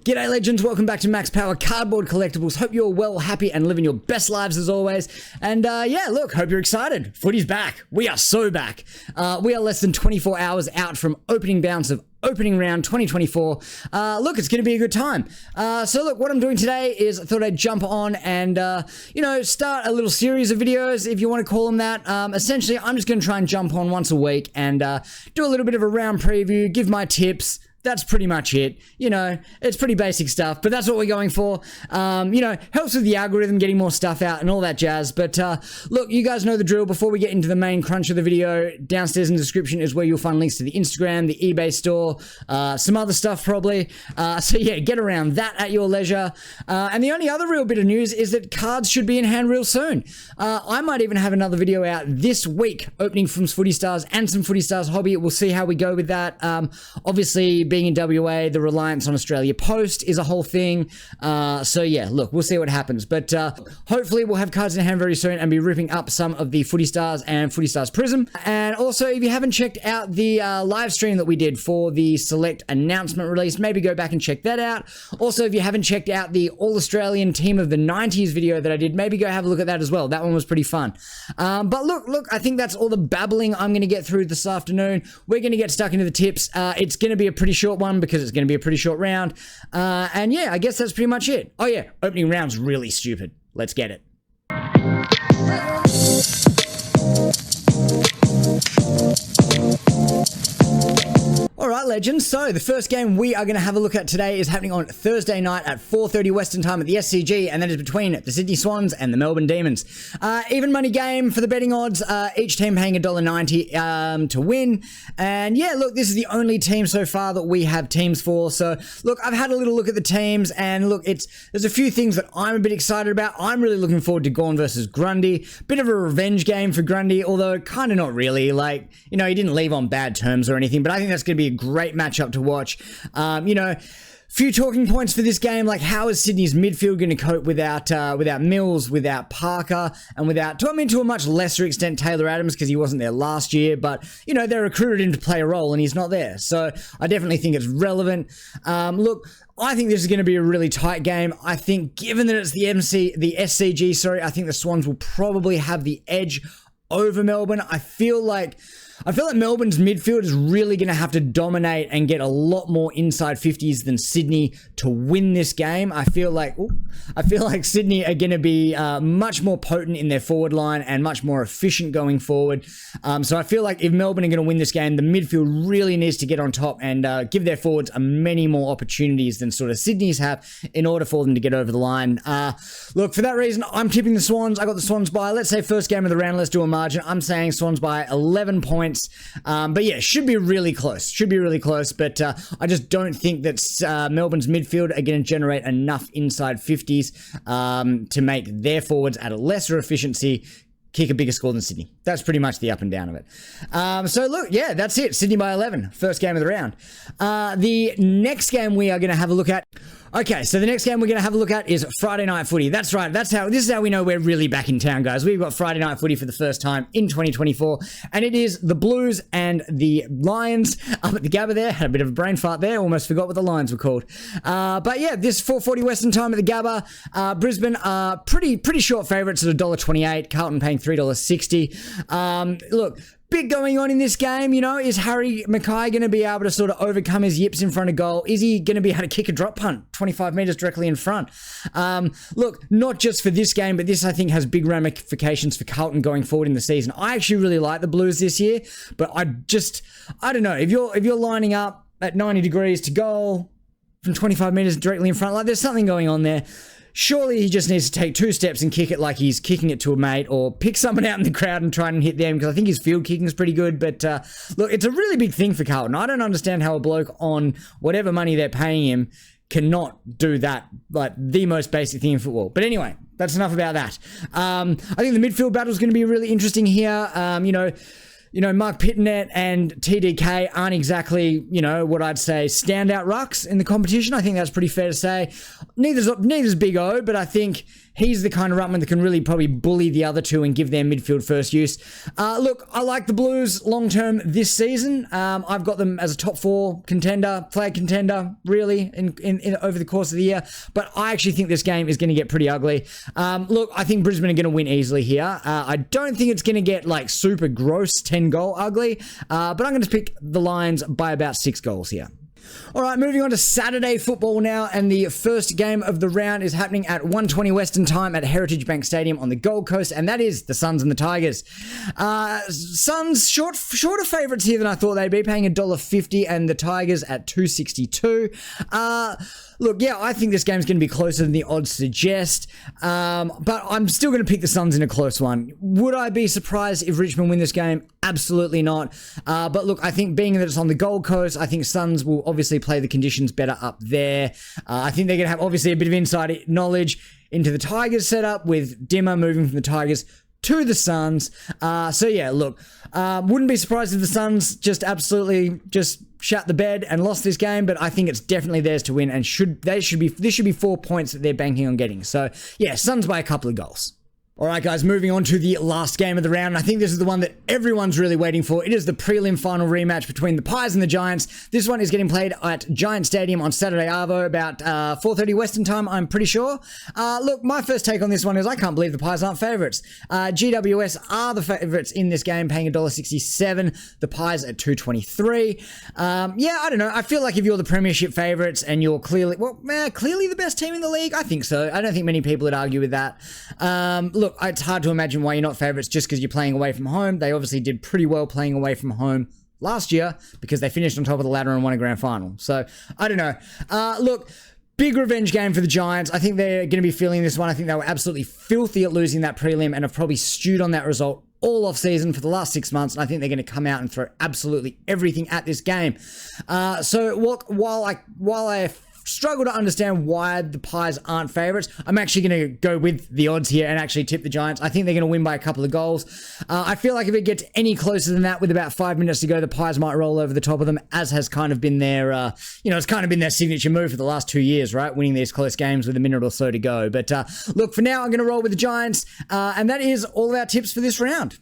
G'day legends, welcome back to Max Power Cardboard Collectibles. Hope you're well, happy and living your best lives as always. And yeah, look, hope you're excited. Footy's back. We are so back. We are less than 24 hours out from opening bounce of opening round 2024. Look, it's going to be a good time. So look, what I'm doing today is I thought I'd jump on and, start a little series of videos, if you want to call them that. Essentially, I'm just going to try and jump on once a week and do a little bit of a round preview, give my tips. That's pretty much it. You know, it's pretty basic stuff, but that's what we're going for. Helps with the algorithm, getting more stuff out and all that jazz. But look, you guys know the drill. Before we get into the main crunch of the video, downstairs in the description is where you'll find links to the Instagram, the eBay store, some other stuff probably. So yeah, get around that at your leisure. And the only other real bit of news is that cards should be in hand real soon. I might even have another video out this week, opening from Footy Stars and some Footy Stars hobby. We'll see how we go with that. Obviously, being in WA, the reliance on Australia Post is a whole thing. So yeah, look, we'll see what happens. But hopefully we'll have cards in hand very soon and be ripping up some of the Footy Stars and Footy Stars Prism. And also, if you haven't checked out the live stream that we did for the Select announcement release, maybe go back and check that out. Also, if you haven't checked out the All-Australian Team of the 90s video that I did, maybe go have a look at that as well. That one was pretty fun. But look, I think that's all the babbling I'm going to get through this afternoon. We're going to get stuck into the tips. It's going to be a pretty short one because it's going to be a pretty short round. And yeah, I guess that's pretty much it. Oh yeah, opening round's really stupid. Let's get it. Alright legends, so the first game we are going to have a look at today is happening on Thursday night at 4:30 Western time at the SCG, and that is between the Sydney Swans and the Melbourne Demons. Even money game for the betting odds, each team paying $1.90 to win. And yeah, look, this is the only team so far that we have teams for. So look, I've had a little look at the teams, and look, there's a few things that I'm a bit excited about. I'm really looking forward to Gawn versus Grundy. Bit of a revenge game for Grundy, although kind of not really. Like, you know, he didn't leave on bad terms or anything, but I think that's going to be a great matchup to watch. Few talking points for this game, like how is Sydney's midfield going to cope without Mills, without Parker, and to a much lesser extent Taylor Adams, because he wasn't there last year, but you know, they recruited him to play a role and he's not there. So I definitely think it's relevant. Look, I think this is going to be a really tight game. I think given that it's the SCG, I think the Swans will probably have the edge over Melbourne. I feel like Melbourne's midfield is really going to have to dominate and get a lot more inside 50s than Sydney to win this game. I feel like Sydney are going to be much more potent in their forward line and much more efficient going forward. So I feel like if Melbourne are going to win this game, the midfield really needs to get on top and give their forwards many more opportunities than sort of Sydney's have in order for them to get over the line. Look, for that reason, I'm tipping the Swans. I got the Swans by, let's say, first game of the round. Let's do a margin. I'm saying Swans by 11 points. But yeah, should be really close. But I just don't think that Melbourne's midfield are going to generate enough inside 50s to make their forwards at a lesser efficiency kick a bigger score than Sydney. That's pretty much the up and down of it. So look, yeah, that's it. Sydney by 11, first game of the round. The next game we are going to have a look at. Okay, so the next game we're going to have a look at is Friday Night Footy. That's right. This is how we know we're really back in town, guys. We've got Friday Night Footy for the first time in 2024, and it is the Blues and the Lions up at the Gabba there. Had a bit of a brain fart there. Almost forgot what the Lions were called. But yeah, this 4:40 Western time at the Gabba. Brisbane are pretty short favourites at $1.28. Carlton paying $3.60. Look, big going on in this game, you know. Is Harry Mackay going to be able to sort of overcome his yips in front of goal? Is he going to be able to kick a drop punt 25 metres directly in front? Look, not just for this game, but this I think has big ramifications for Carlton going forward in the season. I actually really like the Blues this year, but I don't know. If you're lining up at 90 degrees to goal from 25 metres directly in front, like there's something going on there. Surely he just needs to take 2 steps and kick it like he's kicking it to a mate, or pick someone out in the crowd and try and hit them, because I think his field kicking is pretty good. But look, it's a really big thing for Carlton. I don't understand how a bloke on whatever money they're paying him cannot do that, like the most basic thing in football. But anyway, that's enough about that. I think the midfield battle is going to be really interesting here. Mark Pittonet and TDK aren't exactly, what I'd say standout rucks in the competition. I think that's pretty fair to say. Neither's Big O, but I think he's the kind of ruckman that can really probably bully the other two and give their midfield first use. Look, I like the Blues long term this season. I've got them as a top 4 contender, flag contender, really, in over the course of the year. But I actually think this game is going to get pretty ugly. Look, I think Brisbane are going to win easily here. I don't think it's going to get like super gross 10-goal ugly, but I'm going to pick the Lions by about 6 goals here. All right, moving on to Saturday football now, and the first game of the round is happening at 1:20 Western Time at Heritage Bank Stadium on the Gold Coast, and that is the Suns and the Tigers. Suns shorter favourites here than I thought they'd be, paying $1.50, and the Tigers at $2.62. Look, yeah, I think this game's going to be closer than the odds suggest, but I'm still going to pick the Suns in a close one. Would I be surprised if Richmond win this game? Absolutely not. But look, I think being that it's on the Gold Coast, I think Suns will obviously play the conditions better up there. I think they're going to have obviously a bit of inside knowledge into the Tigers setup, with Dimmer moving from the Tigers to the Suns. So yeah, look, wouldn't be surprised if the Suns just absolutely just shut the bed and lost this game, but I think it's definitely theirs to win, and this should be 4 points that they're banking on getting. So yeah, Suns by a couple of goals. All right, guys, moving on to the last game of the round. I think this is the one that everyone's really waiting for. It is the prelim final rematch between the Pies and the Giants. This one is getting played at Giant Stadium on Saturday Arvo, about 4:30 Western Time, I'm pretty sure. Look, my first take on this one is I can't believe the Pies aren't favourites. GWS are the favourites in this game, paying $1.67. The Pies at $2.23. Yeah, I don't know. I feel like if you're the premiership favourites and you're clearly the best team in the league, I think so. I don't think many people would argue with that. Look, it's hard to imagine why you're not favourites just because you're playing away from home. They obviously did pretty well playing away from home last year because they finished on top of the ladder and won a grand final. So, I don't know. Look, big revenge game for the Giants. I think they're going to be feeling this one. I think they were absolutely filthy at losing that prelim and have probably stewed on that result all off season for the last 6 months, and I think they're going to come out and throw absolutely everything at this game. So while I struggle to understand why the Pies aren't favourites, I'm actually going to go with the odds here and actually tip the Giants. I think they're going to win by a couple of goals. I feel like if it gets any closer than that with about 5 minutes to go, the Pies might roll over the top of them, as has kind of been their, it's kind of been their signature move for the last 2 years, right? Winning these close games with a minute or so to go. But look, for now, I'm going to roll with the Giants, and that is all of our tips for this round.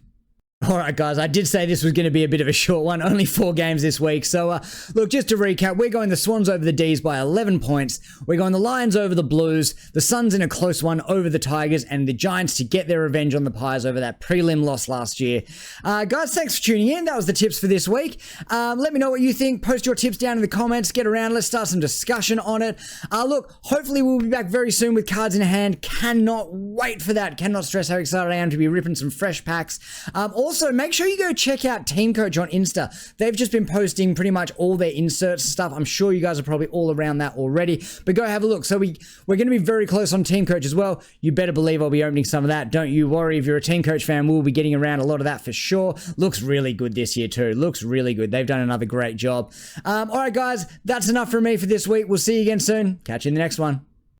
All right, guys, I did say this was going to be a bit of a short one, only 4 games this week. So, look, just to recap, we're going the Swans over the D's by 11 points. We're going the Lions over the Blues, the Suns in a close one over the Tigers, and the Giants to get their revenge on the Pies over that prelim loss last year. Guys, thanks for tuning in. That was the tips for this week. Let me know what you think. Post your tips down in the comments. Get around. Let's start some discussion on it. Look, hopefully we'll be back very soon with cards in hand. Cannot wait for that. Cannot stress how excited I am to be ripping some fresh packs. Also, make sure you go check out Team Coach on Insta. They've just been posting pretty much all their inserts and stuff. I'm sure you guys are probably all around that already, but go have a look. So we're going to be very close on Team Coach as well. You better believe I'll be opening some of that. Don't you worry. If you're a Team Coach fan, we'll be getting around a lot of that for sure. Looks really good this year too. Looks really good. They've done another great job. All right, guys, that's enough for me for this week. We'll see you again soon. Catch you in the next one.